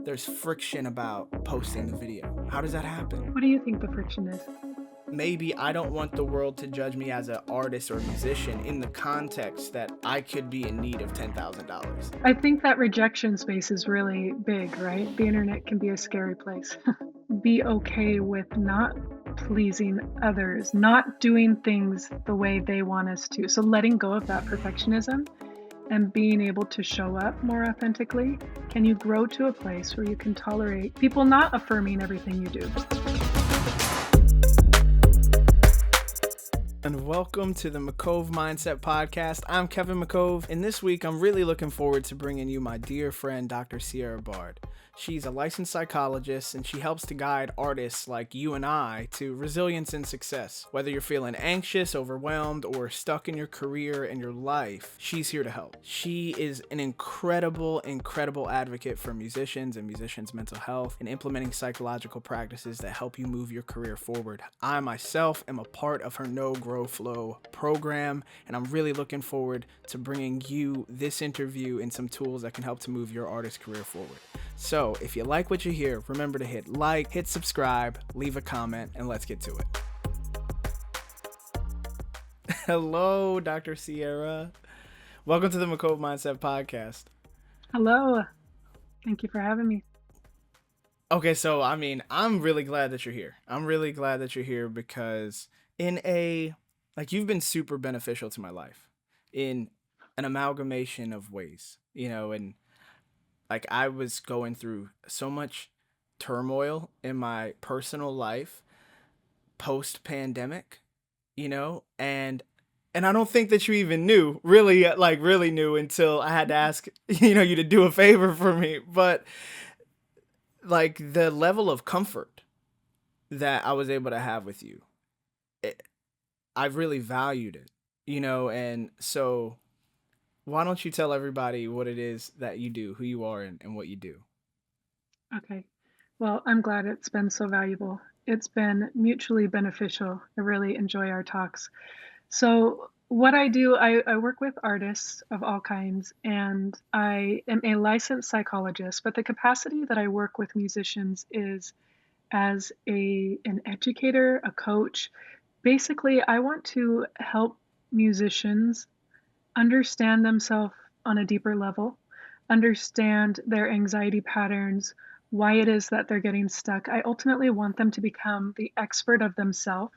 there's friction about posting the video. How does that happen? What do you think the friction is? Maybe I don't want the world to judge me as an artist or musician in the context that I could be in need of $10,000. I think that rejection space is really big, right? The internet can be a scary place. Be okay with not pleasing others, not doing things the way they want us to. So letting go of that perfectionism and being able to show up more authentically, can you grow to a place where you can tolerate people not affirming everything you do? And welcome to the McCove Mindset Podcast. I'm Kevin McCove, and this week I'm really looking forward to bringing you my dear friend, Dr. Sierra Bard. She's a licensed psychologist, and she helps to guide artists like you and I to resilience and success. Whether you're feeling anxious, overwhelmed, or stuck in your career and your life, she's here to help. She is an incredible advocate for musicians and musicians' mental health and implementing psychological practices that help you move your career forward. I myself am a part of her No Grow Flow program, and I'm really looking forward to bringing you this interview and some tools that can help to move your artist career forward. So if you like what you hear, remember to hit like, hit subscribe, leave a comment, and let's get to it. Hello, Dr. Sierra. Welcome to the McCove Mindset Podcast. Hello. Thank you for having me. Okay, so I'm really glad that you're here. I'm really glad that you're here because you've been super beneficial to my life in an amalgamation of ways, and I was going through so much turmoil in my personal life post-pandemic, and I don't think that you even knew, really knew until I had to ask, you to do a favor for me. But the level of comfort that I was able to have with you, I've really valued it, and so why don't you tell everybody what it is that you do, who you are, and what you do? Okay. Well, I'm glad it's been so valuable. It's been mutually beneficial. I really enjoy our talks. So what I do, I work with artists of all kinds, and I am a licensed psychologist, but the capacity that I work with musicians is as an educator, a coach. Basically, I want to help musicians understand themselves on a deeper level, understand their anxiety patterns, why it is that they're getting stuck. I ultimately want them to become the expert of themselves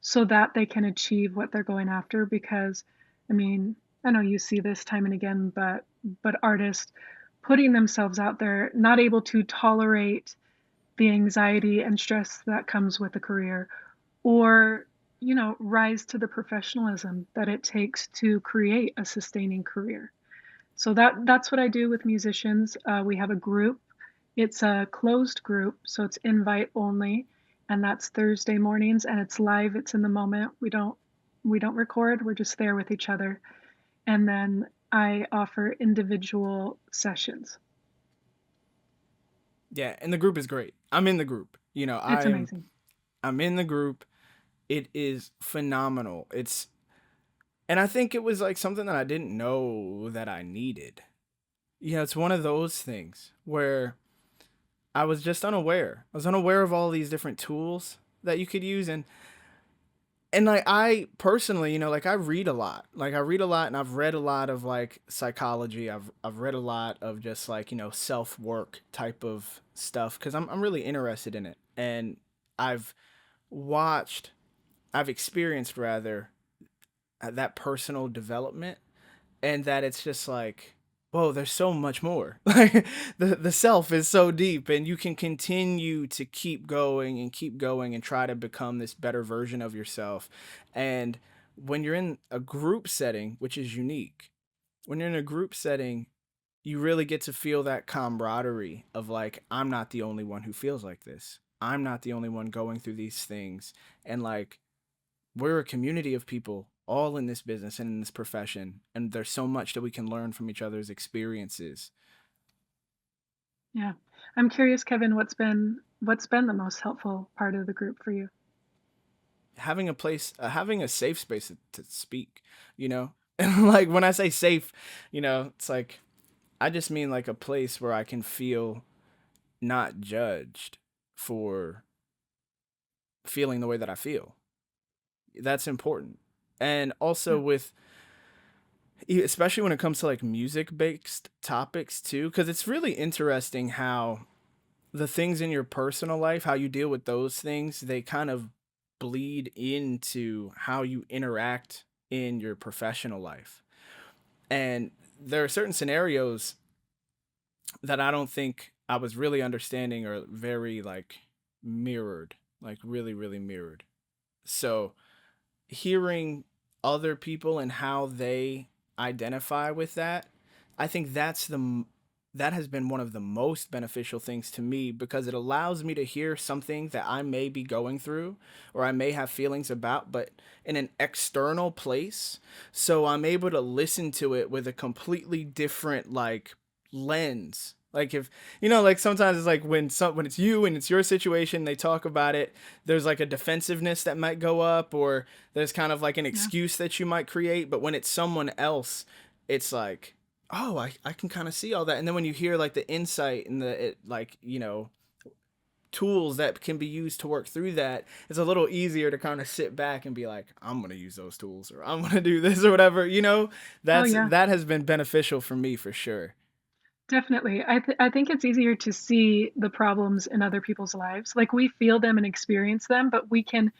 so that they can achieve what they're going after. Because, I know you see this time and again, but artists putting themselves out there, not able to tolerate the anxiety and stress that comes with a career, or rise to the professionalism that it takes to create a sustaining career. So that's what I do with musicians. We have a group. It's a closed group, so it's invite only, and that's Thursday mornings, and it's live. It's in the moment. We don't record. We're just there with each other, and then I offer individual sessions. Yeah, and the group is great. I'm in the group. It's amazing. I'm in the group. It is phenomenal. And I think it was something that I didn't know that I needed. It's one of those things where I was just unaware. I was unaware of all these different tools that you could use. And I personally, I read a lot. I read a lot, and I've read a lot of psychology. I've read a lot of just self-work type of stuff because I'm really interested in it. And I've experienced rather that personal development, and that it's just whoa, there's so much more. The self is so deep, and you can continue to keep going and try to become this better version of yourself. And when you're in a group setting, which is unique, when you're in a group setting, you really get to feel that camaraderie of I'm not the only one who feels like this. I'm not the only one going through these things. And we're a community of people all in this business and in this profession, and there's so much that we can learn from each other's experiences. Yeah. I'm curious, Kevin, what's been the most helpful part of the group for you? Having a safe space to speak, and when I say safe, it's I just mean a place where I can feel not judged for feeling the way that I feel. That's important. And also Yeah. with especially when it comes to like music based topics too, because it's really interesting how the things in your personal life, how you deal with those things, they kind of bleed into how you interact in your professional life. And there are certain scenarios that I don't think I was really understanding, or very like mirrored, like really, really mirrored. So hearing other people and how they identify with that, I think that has been one of the most beneficial things to me, because it allows me to hear something that I may be going through or I may have feelings about, but in an external place. So I'm able to listen to it with a completely different like lens. Like if like sometimes it's like when it's you and it's your situation, they talk about it, there's like a defensiveness that might go up, or there's kind of like an Yeah. excuse that you might create. But when it's someone else, it's like, oh, I can kind of see all that. And then when you hear like the insight and like, tools that can be used to work through that, it's a little easier to kind of sit back and be like, I'm going to use those tools, or I'm going to do this or whatever, Oh, yeah. that has been beneficial for me for sure. Definitely. I think it's easier to see the problems in other people's lives. Like we feel them and experience them, but we can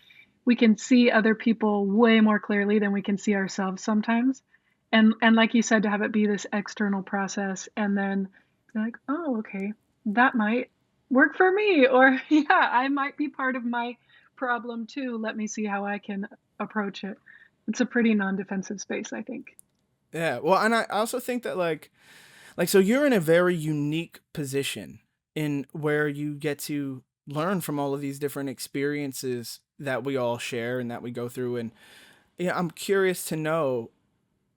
see other people way more clearly than we can see ourselves sometimes. And like you said, to have it be this external process and then be like, oh, okay, that might work for me. Or yeah, I might be part of my problem too. Let me see how I can approach it. It's a pretty non-defensive space, I think. Yeah. Well, and I also think that so you're in a very unique position in where you get to learn from all of these different experiences that we all share and that we go through. And yeah, I'm curious to know,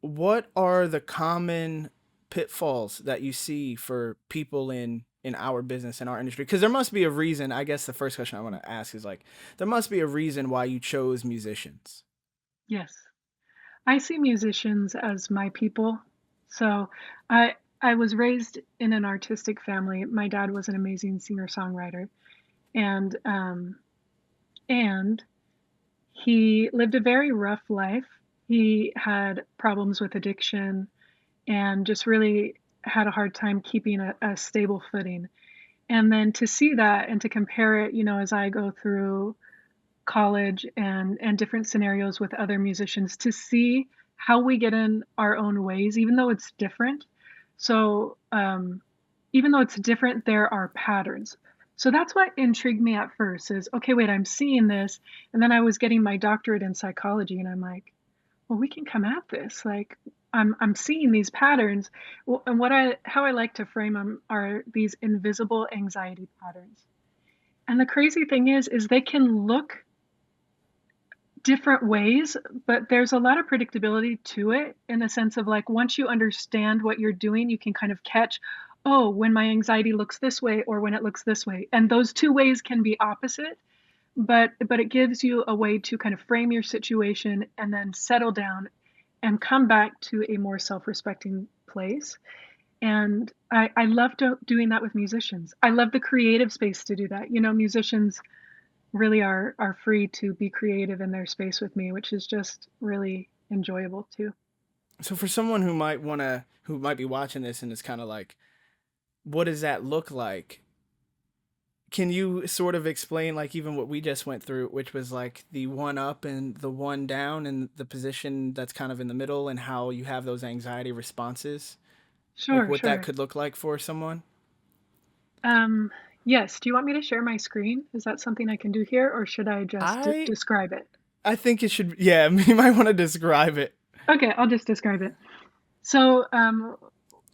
what are the common pitfalls that you see for people in our business and our industry? Because there must be a reason. I guess the first question I want to ask is like, there must be a reason why you chose musicians. Yes. I see musicians as my people. So I was raised in an artistic family. My dad was an amazing singer-songwriter, and and he lived a very rough life. He had problems with addiction and just really had a hard time keeping a stable footing. And then to see that and to compare it, as I go through college and different scenarios with other musicians, to see how we get in our own ways, even though it's different. So even though it's different, there are patterns. So that's what intrigued me at first is, okay, wait, I'm seeing this. And then I was getting my doctorate in psychology and I'm like, well, we can come at this. Like I'm seeing these patterns. Well, and how I like to frame them are these invisible anxiety patterns. And the crazy thing is they can look different ways, but there's a lot of predictability to it in the sense of like once you understand what you're doing, you can kind of catch, oh, when my anxiety looks this way or when it looks this way. And those two ways can be opposite, but it gives you a way to kind of frame your situation and then settle down and come back to a more self-respecting place. And I love doing that with musicians. I love the creative space to do that. Musicians really are free to be creative in their space with me, which is just really enjoyable too. So for someone who might be watching this and is kind of like, what does that look like? Can you sort of explain like even what we just went through, which was like the one up and the one down and the position that's kind of in the middle, and how you have those anxiety responses? Like Sure, what that sure. could look like for someone? Um, yes. Do you want me to share my screen? Is that something I can do here, or should I just I describe it? I think it should, yeah, you might want to describe it. Okay, I'll just describe it. So,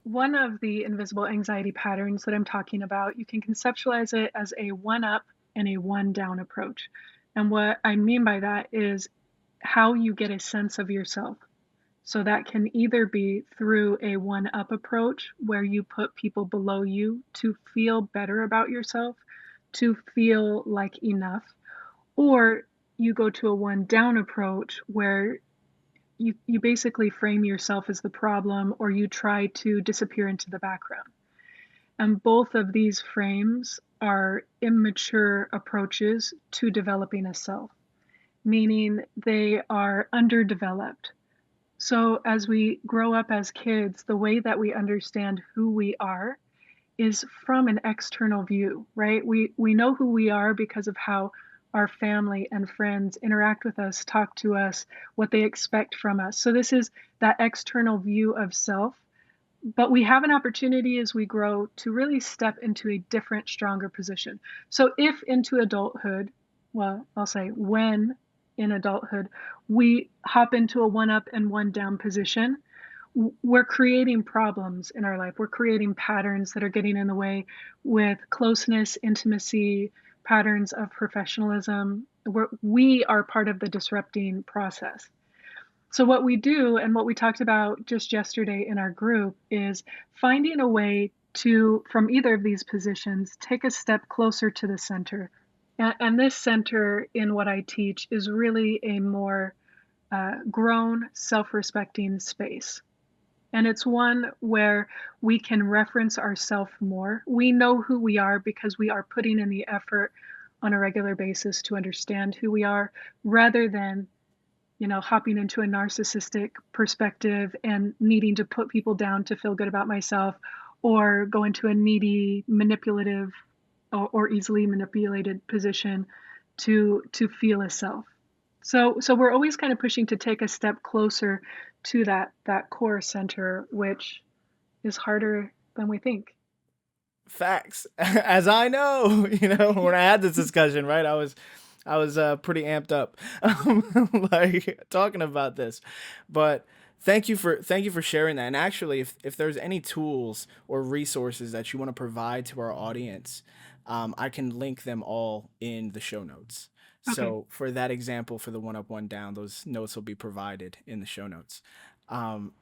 one of the invisible anxiety patterns that I'm talking about, you can conceptualize it as a one up and a one down approach. And what I mean by that is how you get a sense of yourself. So that can either be through a one up approach where you put people below you to feel better about yourself, to feel like enough, or you go to a one down approach where you basically frame yourself as the problem or you try to disappear into the background. And both of these frames are immature approaches to developing a self, meaning they are underdeveloped. So as we grow up as kids, the way that we understand who we are is from an external view, right? We know who we are because of how our family and friends interact with us, talk to us, what they expect from us. So this is that external view of self, but we have an opportunity as we grow to really step into a different, stronger position. So if into adulthood, well, I'll say when in adulthood, we hop into a one up and one down position, we're creating problems in our life. We're creating patterns that are getting in the way with closeness, intimacy, patterns of professionalism. We are part of the disrupting process. So, what we do and what we talked about just yesterday in our group is finding a way to, from either of these positions, take a step closer to the center. And this center in what I teach is really a more grown, self respecting space. And it's one where we can reference ourselves more. We know who we are because we are putting in the effort on a regular basis to understand who we are rather than hopping into a narcissistic perspective and needing to put people down to feel good about myself, or go into a needy, manipulative, or easily manipulated position to feel a self. So we're always kind of pushing to take a step closer to that core center, which is harder than we think. Facts. As I know, when I had this discussion, right, I was pretty amped up, like talking about this. But thank you for sharing that. And actually, if there's any tools or resources that you want to provide to our audience, I can link them all in the show notes. Okay. So for that example, for the one up, one down, those notes will be provided in the show notes. Um,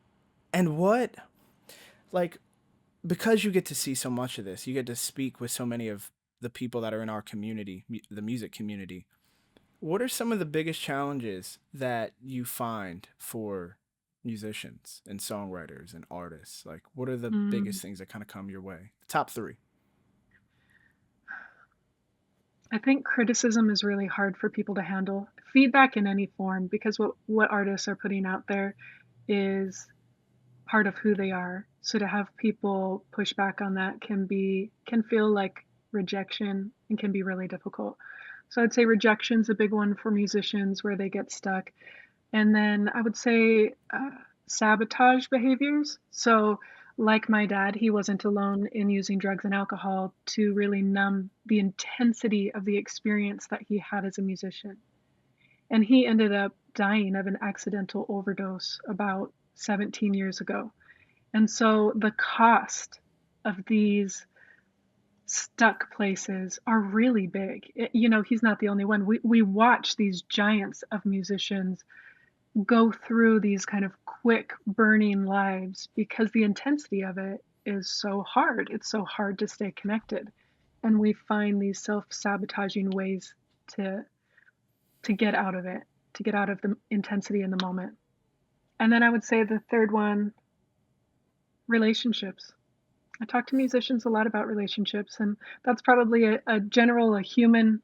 and what like because you get to see so much of this, you get to speak with so many of the people that are in our community, the music community. What are some of the biggest challenges that you find for musicians and songwriters and artists? Like, what are the Mm. biggest things that kind of come your way? Top three. I think criticism is really hard for people to handle. Feedback in any form, because what artists are putting out there is part of who they are. So to have people push back on that can feel like rejection and can be really difficult. So I'd say rejection's a big one for musicians where they get stuck. And then I would say sabotage behaviors. So, like my dad, he wasn't alone in using drugs and alcohol to really numb the intensity of the experience that he had as a musician. And he ended up dying of an accidental overdose about 17 years ago. And so the cost of these stuck places are really big. He's not the only one. We watch these giants of musicians go through these kind of quick burning lives because the intensity of it is so hard. It's so hard to stay connected. And we find these self-sabotaging ways to to get out of it, to get out of the intensity in the moment. And then I would say the third one, relationships. I talk to musicians a lot about relationships, and that's probably a human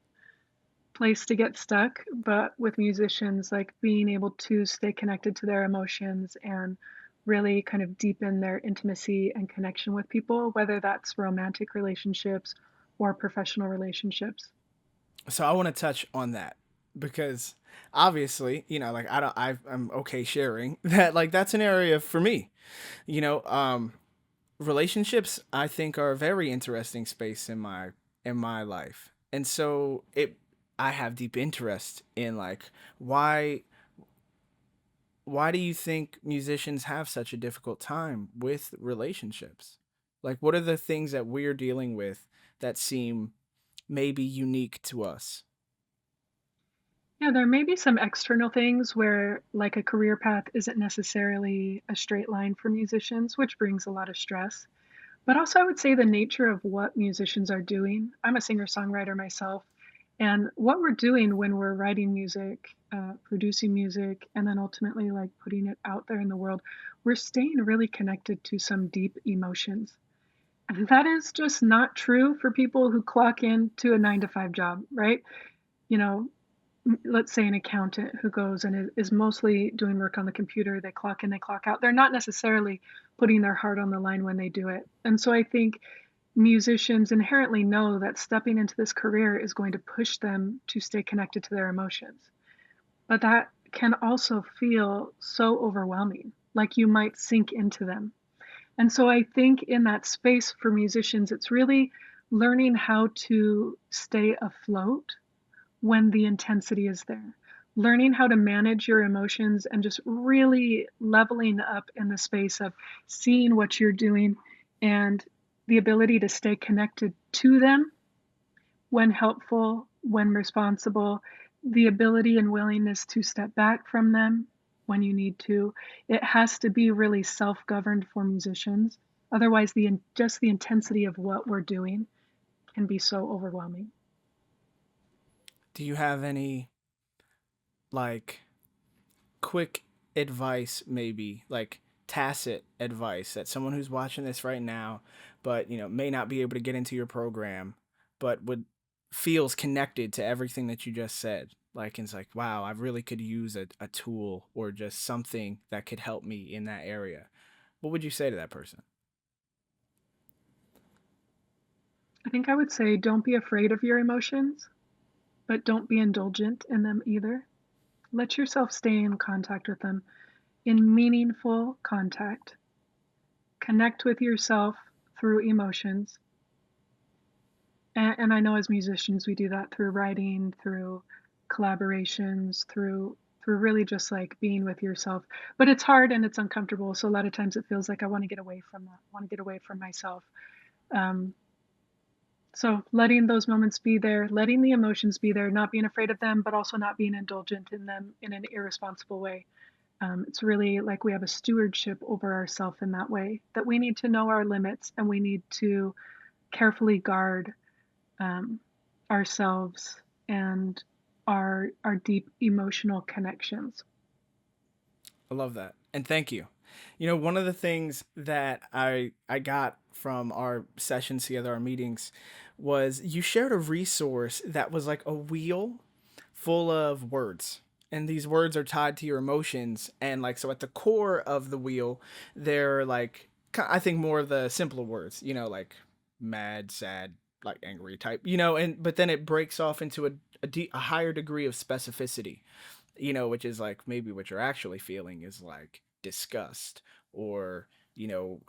place to get stuck. But with musicians, like being able to stay connected to their emotions and really kind of deepen their intimacy and connection with people, whether that's romantic relationships or professional relationships. So I want to touch on that because obviously, like I'm okay sharing that. Like that's an area for me. You know, relationships I think are a very interesting space in my life. And so it I have deep interest in like why do you think musicians have such a difficult time with relationships? Like what are the things that we're dealing with that seem maybe unique to us? Yeah, there may be some external things where, like, a career path isn't necessarily a straight line for musicians, which brings a lot of stress. But also, I would say the nature of what musicians are doing. I'm a singer songwriter myself. And what we're doing when we're writing music, producing music, and then ultimately like putting it out there in the world, we're staying really connected to some deep emotions. That is just not true for people who clock in to a 9 to 5 job, right? You know, let's say an accountant who goes and is mostly doing work on the computer, they clock in, they clock out. They're not necessarily putting their heart on the line when they do it. And so I think musicians inherently know that stepping into this career is going to push them to stay connected to their emotions. But that can also feel so overwhelming, like you might sink into them. And so I think in that space for musicians, it's really learning how to stay afloat when the intensity is there. Learning how to manage your emotions and just really leveling up in the space of seeing what you're doing and the ability to stay connected to them when helpful, when responsible, the ability and willingness to step back from them when you need to. It has to be really self-governed for musicians. Otherwise, just the intensity of what we're doing can be so overwhelming. Do you have any like quick advice, maybe like tacit advice that someone who's watching this right now, but may not be able to get into your program, but would feels connected to everything that you just said? Like it's like, wow, I really could use a tool or just something that could help me in that area. What would you say to that person? I think I would say don't be afraid of your emotions, but don't be indulgent in them either. Let yourself stay in contact with them, in meaningful contact. Connect with yourself through emotions. And I know as musicians, we do that through writing, through collaborations, through really just like being with yourself. But it's hard and it's uncomfortable. So a lot of times it feels like I want to get away from that. I want to get away from myself. Um, So letting those moments be there, letting the emotions be there, not being afraid of them, but also not being indulgent in them in an irresponsible way. It's really like we have a stewardship over ourselves in that way, that we need to know our limits and we need to carefully guard um, ourselves and our deep emotional connections. I love that. And thank you. One of the things that I got from our sessions together, our meetings, was you shared a resource that was like a wheel full of words. And these words are tied to your emotions. And like, so at the core of the wheel, they're like, I think more of the simpler words, like mad, sad, like angry type, but then it breaks off into a higher degree of specificity, which is like maybe what you're actually feeling is like disgust or, you know,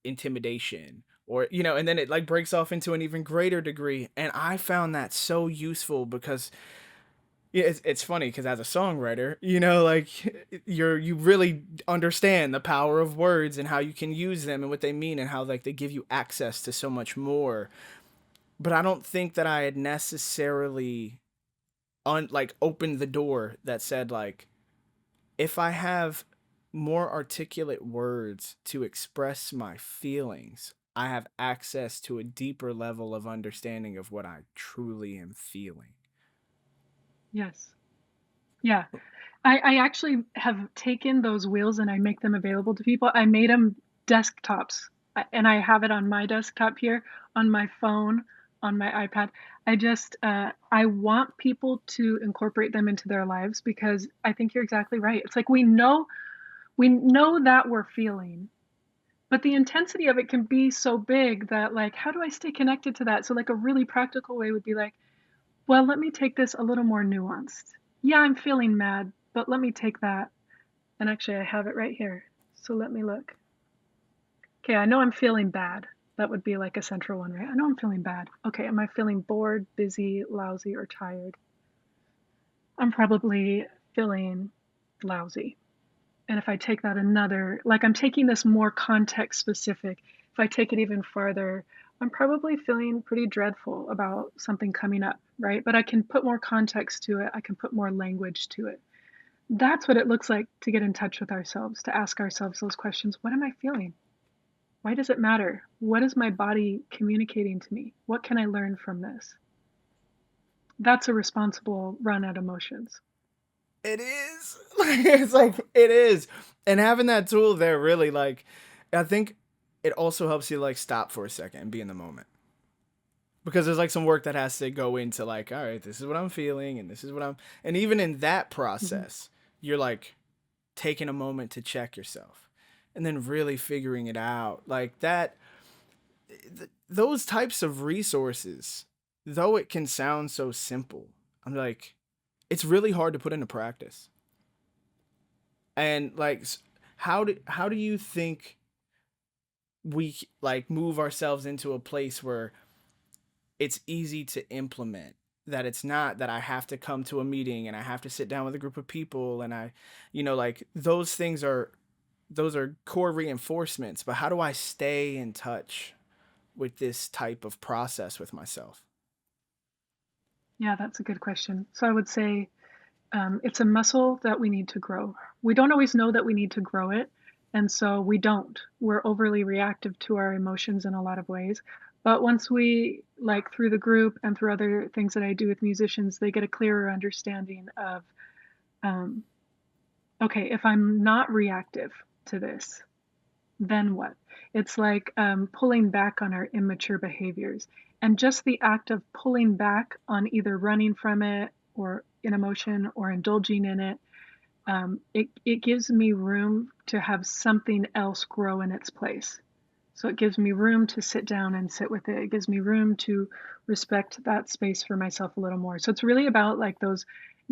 intimidation or, and then it like breaks off into an even greater degree. And I found that so useful because yeah, it's funny because as a songwriter, like you really understand the power of words and how you can use them and what they mean and how like they give you access to so much more. But I don't think that I had necessarily like opened the door that said like if I have more articulate words to express my feelings, I have access to a deeper level of understanding of what I truly am feeling. Yes. Yeah. I actually have taken those wheels and I make them available to people. I made them desktops and I have it on my desktop here, on my phone, on my iPad. I want people to incorporate them into their lives because I think you're exactly right. It's like we know that we're feeling, but the intensity of it can be so big that like, how do I stay connected to that? So like a really practical way would be like, well, let me take this a little more nuanced. Yeah, I'm feeling mad, but let me take that. And actually, I have it right here. So let me look. Okay, I know I'm feeling bad. That would be like a central one, right? I know I'm feeling bad. Okay, am I feeling bored, busy, lousy, or tired? I'm probably feeling lousy. And if I take that another, like I'm taking this more context specific, if I take it even farther, I'm probably feeling pretty dreadful about something coming up, right? But I can put more context to it, I can put more language to it. That's what it looks like to get in touch with ourselves, to ask ourselves those questions. What am I feeling? Why does it matter? What is my body communicating to me? What can I learn from this? That's a responsible run at emotions. It is. It's like it is. And having that tool there really like I think it also helps you like stop for a second and be in the moment. Because there's like some work that has to go into like, all right, this is what I'm feeling and this is what I'm, and even in that Mhm. process, you're like taking a moment to check yourself and then really figuring it out. Like that, those types of resources, though it can sound so simple, I'm like, it's really hard to put into practice. And like, how do you think we like move ourselves into a place where it's easy to implement, that it's not that I have to come to a meeting and I have to sit down with a group of people and I, like those are core reinforcements, but how do I stay in touch with this type of process with myself? Yeah, that's a good question. So I would say it's a muscle that we need to grow. We don't always know that we need to grow it. And so we don't. We're overly reactive to our emotions in a lot of ways. But once we, like through the group and through other things that I do with musicians, they get a clearer understanding of, um, okay, if I'm not reactive to this, then what? It's like pulling back on our immature behaviors. And just the act of pulling back on either running from it or in emotion or indulging in it, it gives me room to have something else grow in its place. So it gives me room to sit down and sit with it. It gives me room to respect that space for myself a little more. So it's really about like those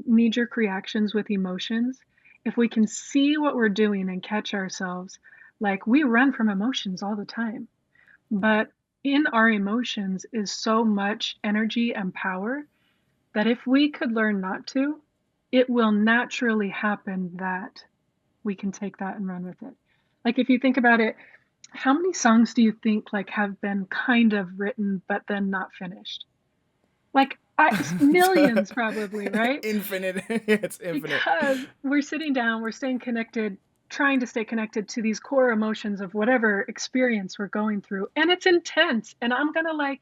knee jerk reactions with emotions. If we can see what we're doing and catch ourselves, like we run from emotions all the time, but in our emotions is so much energy and power that if we could learn not to, it will naturally happen that we can take that and run with it. Like if you think about it, how many songs do you think like have been kind of written but then not finished? Like millions probably, right? Infinite. It's infinite. Because we're sitting down, we're staying connected, trying to stay connected to these core emotions of whatever experience we're going through. And it's intense. And I'm going to like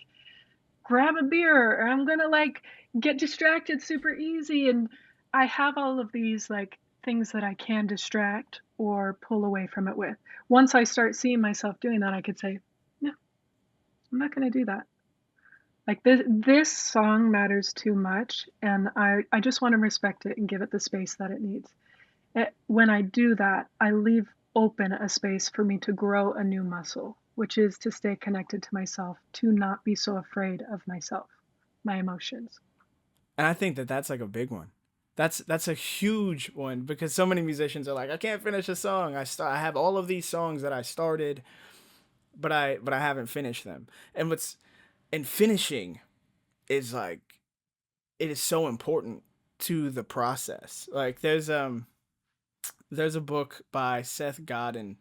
grab a beer or I'm going to like get distracted super easy. And I have all of these like things that I can distract or pull away from it with. Once I start seeing myself doing that, I could say, no, I'm not going to do that. Like this song matters too much, and I just want to respect it and give it the space that it needs. When I do that, I leave open a space for me to grow a new muscle, which is to stay connected to myself, to not be so afraid of myself, my emotions. And I think that that's like a big one. That's a huge one because so many musicians are like, I can't finish a song. I have all of these songs that I started, but I haven't finished them. And finishing is like, it is so important to the process. Like there's a book by Seth Godin,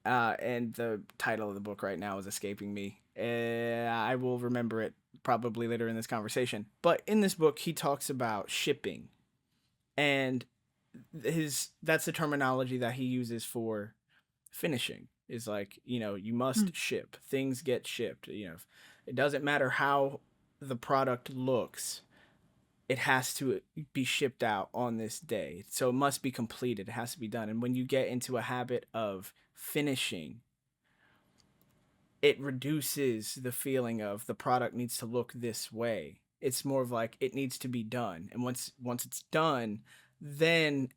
and the title of the book right now is escaping me. I will remember it probably later in this conversation. But in this book, he talks about shipping, and his that's the terminology that he uses for finishing. Is like, you Hmm. must ship. Things get shipped. It doesn't matter how the product looks, it has to be shipped out on this day. So it must be completed. It has to be done. And when you get into a habit of finishing, it reduces the feeling of the product needs to look this way. It's more of like it needs to be done. And once it's done, then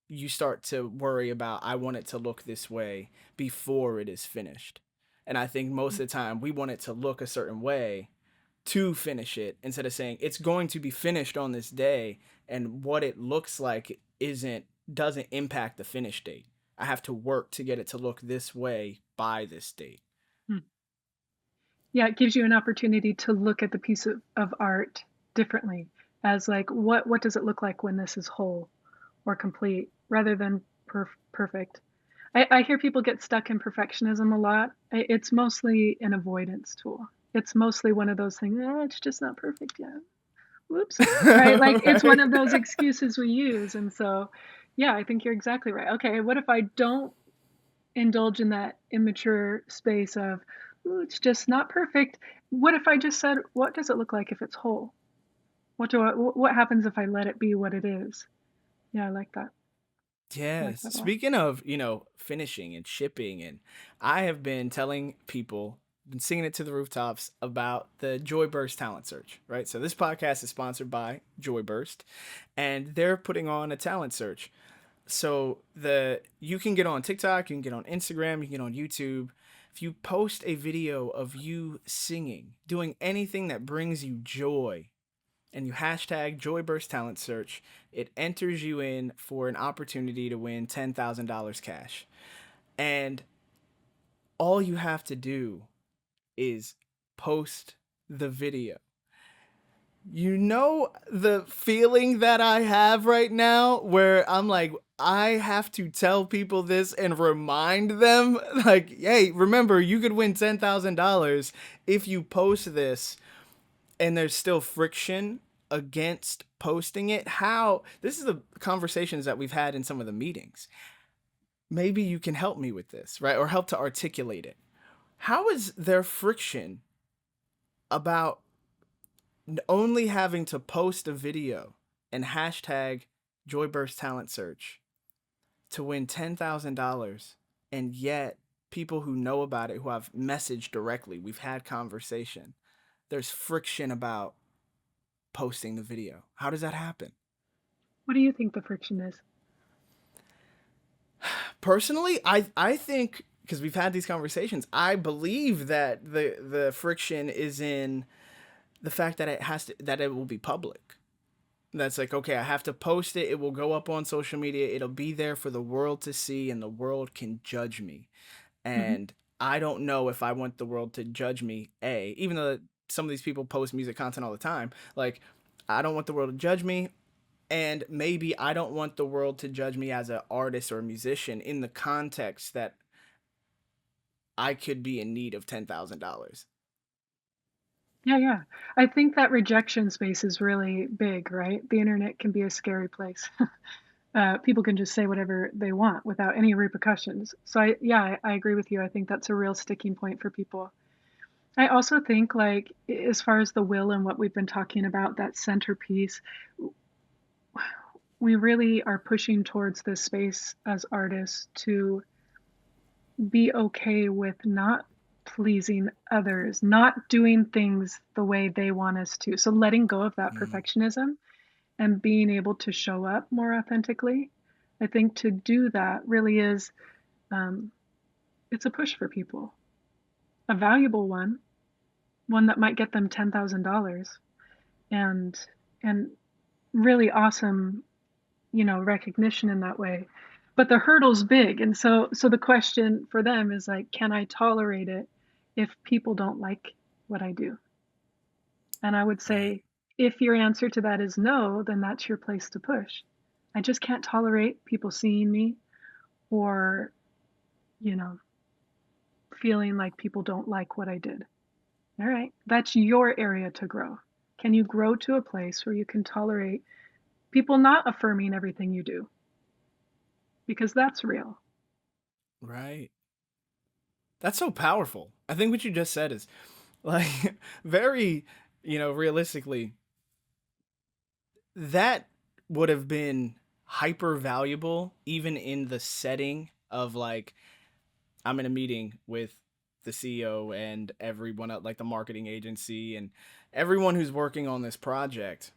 you start to worry about, I want it to look this way before it is finished. And I think most of the time we want it to look a certain way to finish it, instead of saying it's going to be finished on this day, and what it looks like isn't doesn't impact the finish date. I have to work to get it to look this way by this date. Hmm. Yeah, it gives you an opportunity to look at the piece of art differently as like what does it look like when this is whole or complete rather than perfect. I hear people get stuck in perfectionism a lot. It's mostly an avoidance tool. It's mostly one of those things, it's just not perfect yet. Whoops. Right? Like it's one of Right. those excuses we use. And so, yeah, I think you're exactly right. Okay, what if I don't indulge in that immature space of, ooh, it's just not perfect? What if I just said, what does it look like if it's whole? What happens if I let it be what it is? Yeah, I like that. I like Yes. that a lot. Speaking of, finishing and shipping, and I have been telling people, been singing it to the rooftops about the Joyburst talent search, right? So this podcast is sponsored by Joyburst, and they're putting on a talent search. So you can get on TikTok, you can get on Instagram, you can get on YouTube. If you post a video of you singing, doing anything that brings you joy, and you hashtag Joyburst Talent Search, it enters you in for an opportunity to win $10,000 cash. And all you have to do is post the video. You know the feeling that I have right now where I'm like, I have to tell people this and remind them, like, hey, remember, you could win $10,000 if you post this, and there's still friction against posting it. How this is the conversations that we've had in some of the meetings. Maybe you can help me with this, right? Or help to articulate it. How is there friction about only having to post a video and hashtag Joyburst Talent Search to win $10,000, and yet people who know about it, who have messaged directly, we've had conversation, there's friction about posting the video? How does that happen? What do you think the friction is? Personally, I think, because we've had these conversations, I believe that the friction is in the fact that it will be public. That's like, okay, I have to post it. It will go up on social media. It'll be there for the world to see, and the world can judge me. Hmm. And I don't know if I want the world to judge me. Even though some of these people post music content all the time, like, I don't want the world to judge me, and maybe I don't want the world to judge me as an artist or a musician in the context that I could be in need of $10,000. Yeah, yeah. I think that rejection space is really big, right? The internet can be a scary place. People can just say whatever they want without any repercussions. So I agree with you. I think that's a real sticking point for people. I also think, like, as far as the will and what we've been talking about, that centerpiece, we really are pushing towards this space as artists to be okay with not pleasing others, not doing things the way they want us to. So letting go of that Mm, perfectionism and being able to show up more authentically. I think to do that really is, um, it's a push for people, a valuable one that might get them $10,000 and and really awesome, recognition in that way. But the hurdle's big, and so the question for them is like, can I tolerate it if people don't like what I do? And I would right. say, if your answer to that is no, then that's your place to push. I just can't tolerate people seeing me or, you know, feeling like people don't like what I did. All right, that's your area to grow. Can you grow to a place where you can tolerate people not affirming everything you do? Because that's real. Right. That's so powerful. I think what you just said is like very, realistically, that would have been hyper valuable even in the setting of like, I'm in a meeting with the CEO and everyone at like the marketing agency and everyone who's working on this project.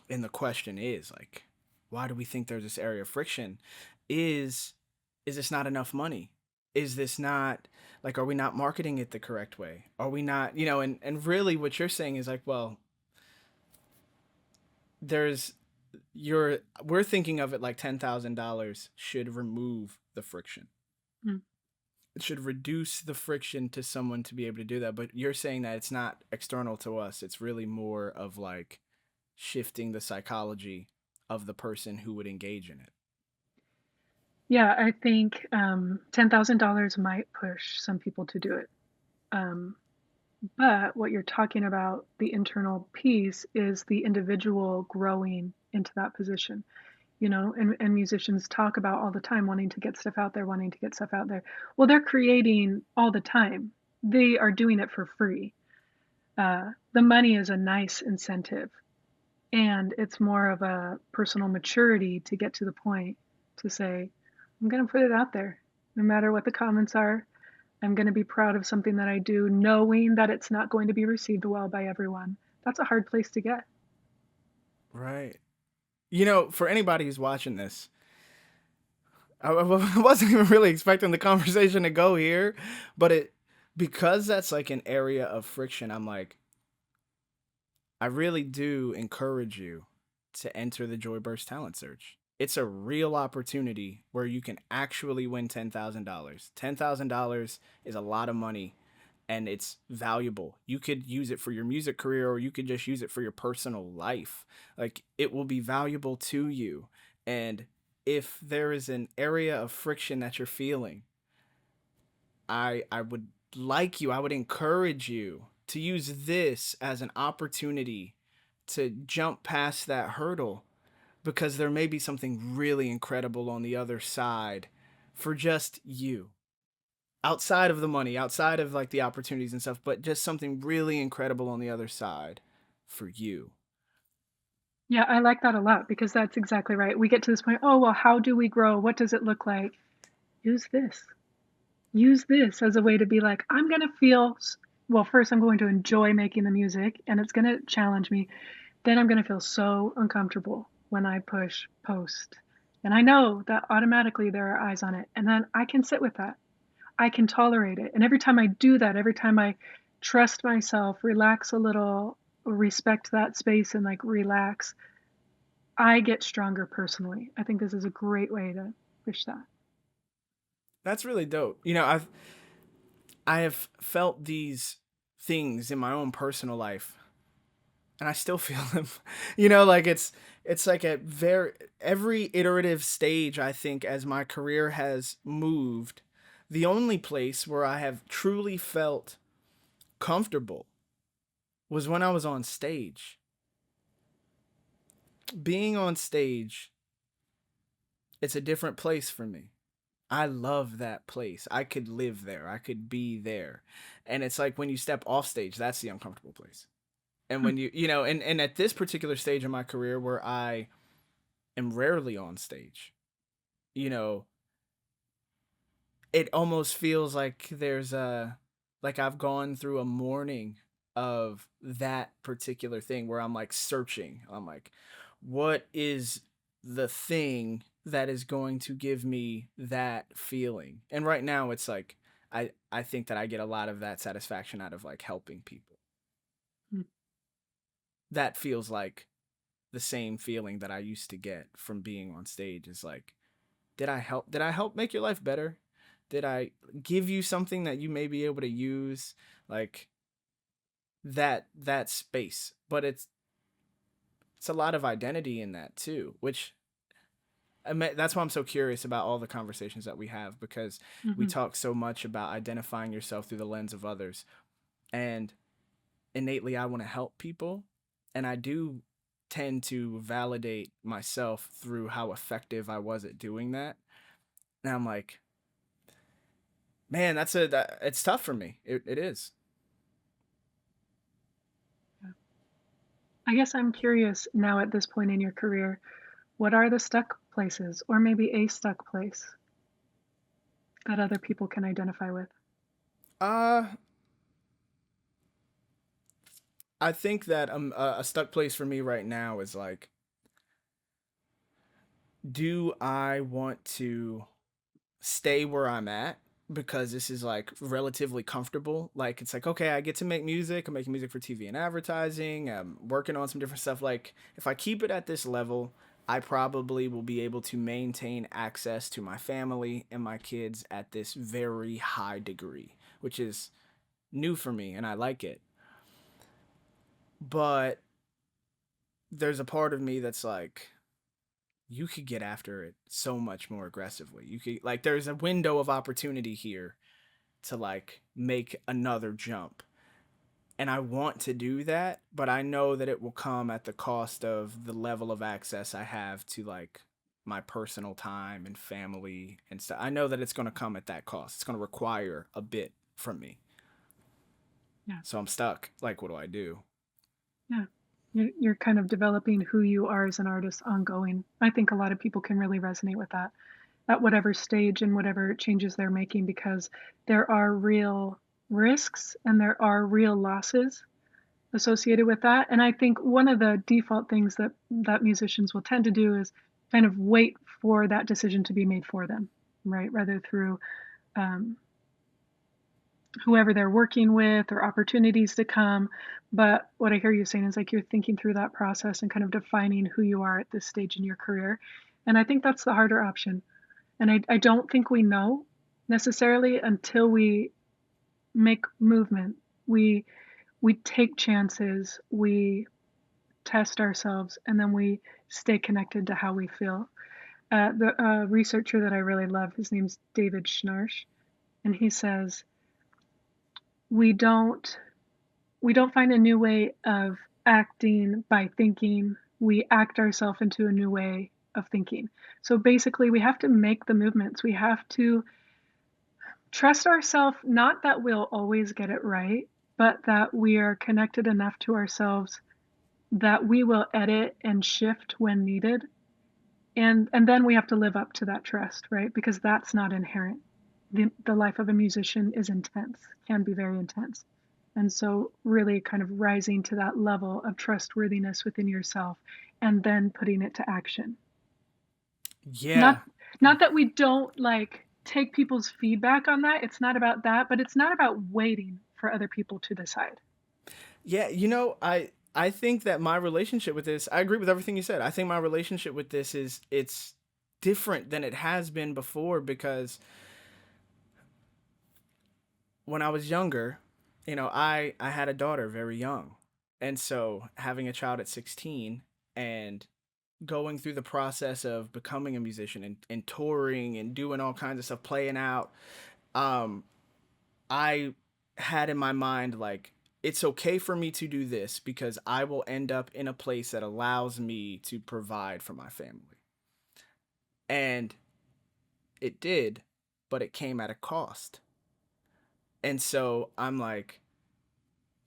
And the question is like, why do we think there's this area of friction? Is is this not enough money? Is this not, like, are we not marketing it the correct way? Are we not, and really what you're saying is like, well, there's you're we're thinking of it like $10,000 should remove the friction. Mm. It should reduce the friction to someone to be able to do that. But you're saying that it's not external to us. It's really more of like shifting the psychology of the person who would engage in it. Yeah, I think $10,000 might push some people to do it. Um, but what you're talking about, the internal piece, is the individual growing into that position. And musicians talk about all the time wanting to get stuff out there, wanting to get stuff out there. Well, they're creating all the time. They are doing it for free. The money is a nice incentive, and it's more of a personal maturity to get to the point to say, I'm going to put it out there. No matter what the comments are, I'm going to be proud of something that I do, knowing that it's not going to be received well by everyone. That's a hard place to get. Right. You know, for anybody who's watching this, I wasn't even really expecting the conversation to go here, but because that's like an area of friction, I'm like, I really do encourage you to enter the Joyburst Talent Search. It's a real opportunity where you can actually win $10,000. $10,000 is a lot of money and it's valuable. You could use it for your music career or you could just use it for your personal life. Like it will be valuable to you. And if there is an area of friction that you're feeling, I would encourage you to use this as an opportunity to jump past that hurdle because there may be something really incredible on the other side for just you. Outside of the money, outside of like the opportunities and stuff, but just something really incredible on the other side for you. Yeah, I like that a lot because that's exactly right. We get to this point, oh, well, how do we grow? What does it look like? Use this. Use this as a way to be like, I'm going to feel, well, first, I'm going to enjoy making the music and it's going to challenge me. Then I'm going to feel so uncomfortable when I push post. And I know that automatically there are eyes on it. And then I can sit with that. I can tolerate it. And every time I do that, every time I trust myself, relax a little, respect that space and like relax, I get stronger personally. I think this is a great way to push that. That's really dope. You know, I have felt these things in my own personal life and I still feel them. You know, like it's like at very every iterative stage I think as my career has moved, the only place where I have truly felt comfortable was when I was on stage. Being on stage, it's a different place for me. I love that place. I could live there. I could be there. And it's like when you step off stage, that's the uncomfortable place. And Hmm. when you know, and at this particular stage in my career where I am rarely on stage, you know, it almost feels like there's a like I've gone through a morning of that particular thing where I'm like searching. I'm like, what is the thing that is going to give me that feeling? And right now it's like I think that I get a lot of that satisfaction out of like helping people. Hmm. That feels like the same feeling that I used to get from being on stage is like did I help make your life better? Did I give you something that you may be able to use like that space? But it's a lot of identity in that too, which that's why I'm so curious about all the conversations that we have because we Hmm. talk so much about identifying yourself through the lens of others and innately I want to help people and I do tend to validate myself through how effective I was at doing that. And I'm like, man, it's tough for me. It is. I guess I'm curious now at this point in your career, what are the stuck places or maybe a stuck place that other people can identify with? Uh, I think that a stuck place for me right now is like, do I want to stay where I'm at because this is like relatively comfortable? Like it's like okay, I get to make music. I'm making music for TV and advertising. I'm working on some different stuff. Like if I keep it at this level, I probably will be able to maintain access to my family and my kids at this very high degree, which is new for me and I like it. But there's a part of me that's like you could get after it so much more aggressively. You could like there's a window of opportunity here to like make another jump. And I want to do that, but I know that it will come at the cost of the level of access I have to like my personal time and family and stuff. I know that it's going to come at that cost. It's going to require a bit from me. Yeah, So I'm stuck. Like what do I do? yeah. You're kind of developing who you are as an artist ongoing. I think a lot of people can really resonate with that at whatever stage and whatever changes they're making, because there are real risks and there are real losses associated with that. And I think one of the default things that musicians will tend to do is kind of wait for that decision to be made for them, right? Rather through um, whoever they're working with or opportunities to come. But what I hear you saying is like you're thinking through that process and kind of defining who you are at this stage in your career. And I think that's the harder option. And I don't think we know necessarily until we make movement. We take chances, we test ourselves, and then we stay connected to how we feel. The researcher that I really love, his name's David Schnarch, and he says we don't we don't find a new way of acting by thinking. We act ourselves into a new way of thinking. So basically, we have to make the movements. We have to trust ourselves, not that we'll always get it right, but that we are connected enough to ourselves that we will edit and shift when needed. And then we have to live up to that trust, right? Because that's not inherent. The life of a musician is intense, can be very intense. And so really kind of rising to that level of trustworthiness within yourself and then putting it to action. Yeah. Not that we don't like take people's feedback on that. It's not about that, but it's not about waiting for other people to decide. Yeah, I think that my relationship with this, I agree with everything you said. I think my relationship with this is it's different than it has been before because when I was younger, I had a daughter very young. And so having a child at 16 and going through the process of becoming a musician and touring and doing all kinds of stuff, playing out, um, I had in my mind like it's okay for me to do this because I will end up in a place that allows me to provide for my family. And it did, but it came at a cost. And so I'm like,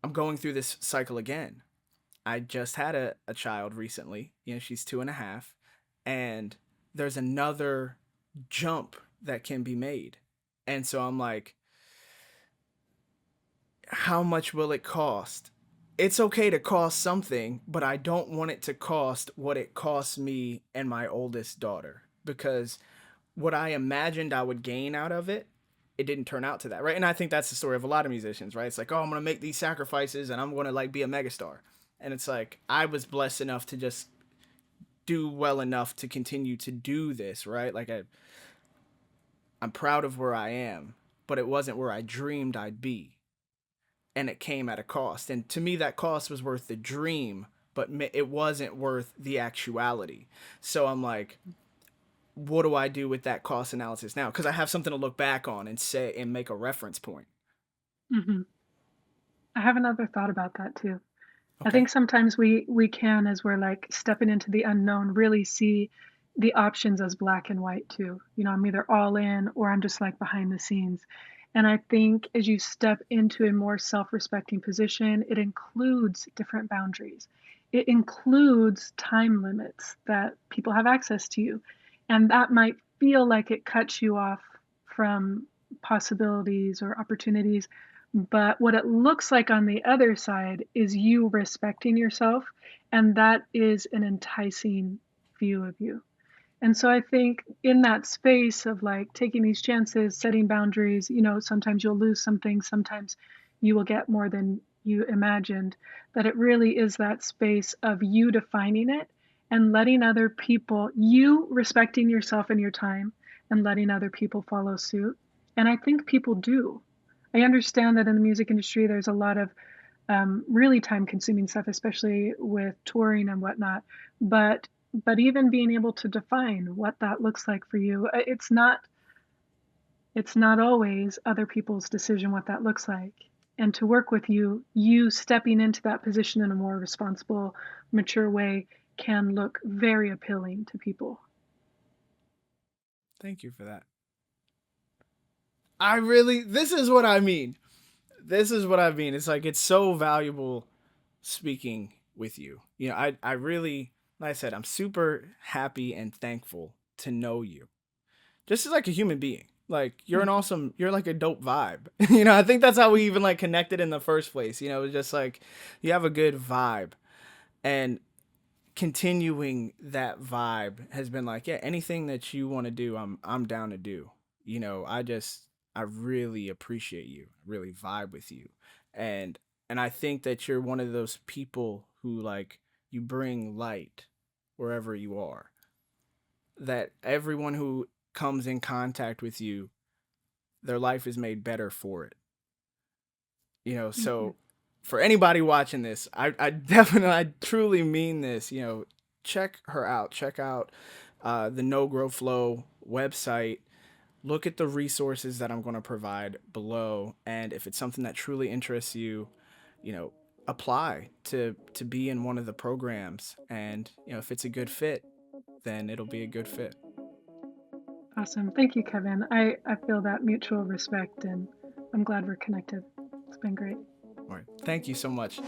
I'm going through this cycle again. I just had a child recently. She's 2.5. And there's another jump that can be made. And so I'm like, how much will it cost? It's okay to cost something, but I don't want it to cost what it costs me and my oldest daughter because what I imagined I would gain out of it, it didn't turn out to that, right? And I think that's the story of a lot of musicians, right? It's like, oh, I'm gonna make these sacrifices and I'm gonna like be a megastar, and it's like I was blessed enough to just do well enough to continue to do this, right? Like I'm proud of where I am, but it wasn't where I dreamed I'd be, and it came at a cost. And to me, that cost was worth the dream, but it wasn't worth the actuality. So I'm like, what do I do with that cost analysis now? Because I have something to look back on and say and make a reference point. Hmm. I have another thought about that too. I Okay. think sometimes we can, as we're like stepping into the unknown, really see the options as black and white too. I'm either all in or I'm just like behind the scenes. And I think as you step into a more self-respecting position, it includes different boundaries. It includes time limits that people have access to you. And that might feel like it cuts you off from possibilities or opportunities, but what it looks like on the other side is you respecting yourself, and that is an enticing view of you. And so I think in that space of like taking these chances, setting boundaries, sometimes you'll lose something, sometimes you will get more than you imagined, that it really is that space of you defining it and letting other people, you respecting yourself and your time and letting other people follow suit. And I think people do. I understand that in the music industry, there's a lot of really time consuming stuff, especially with touring and whatnot. But even being able to define what that looks like for you, it's not always other people's decision what that looks like. And to work with you stepping into that position in a more responsible, mature way can look very appealing to people. Thank you for that. This is what I mean. This is what I mean. It's like, it's so valuable speaking with you. You know, I really, like I said, I'm super happy and thankful to know you just as like a human being. Like Thank you. you're like a dope vibe. You know, I think that's how we even like connected in the first place. You know, it's just like you have a good vibe, and continuing that vibe has been like, yeah, anything that you want to do, I'm down to do. You know, I really appreciate you, really vibe with you, and I think that you're one of those people who like you bring light wherever you are. That everyone who comes in contact with you, their life is made better for it. You know, Thank you. so for anybody watching this, I definitely, I truly mean this. You know, check her out. Check out the No Grow Flow website. Look at the resources that I'm going to provide below, and if it's something that truly interests you, you know, apply to be in one of the programs. And you know, if it's a good fit, then it'll be a good fit. Awesome. Thank you, Kevin. I feel that mutual respect, and I'm glad we're connected. It's been great. All right, thank you so much.